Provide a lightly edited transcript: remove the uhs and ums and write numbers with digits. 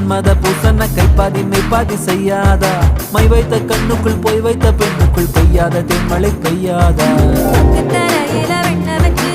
மன்மத பூசன கைப்பாதி மெய்ப்பாதி செய்யாதா my வைத்த கண்ணுக்குள் போய் வைத்த பெண்ணுக்குள் பெய்யாத தென்மழை பெய்யாதா தரையில வெண்ண வச்சு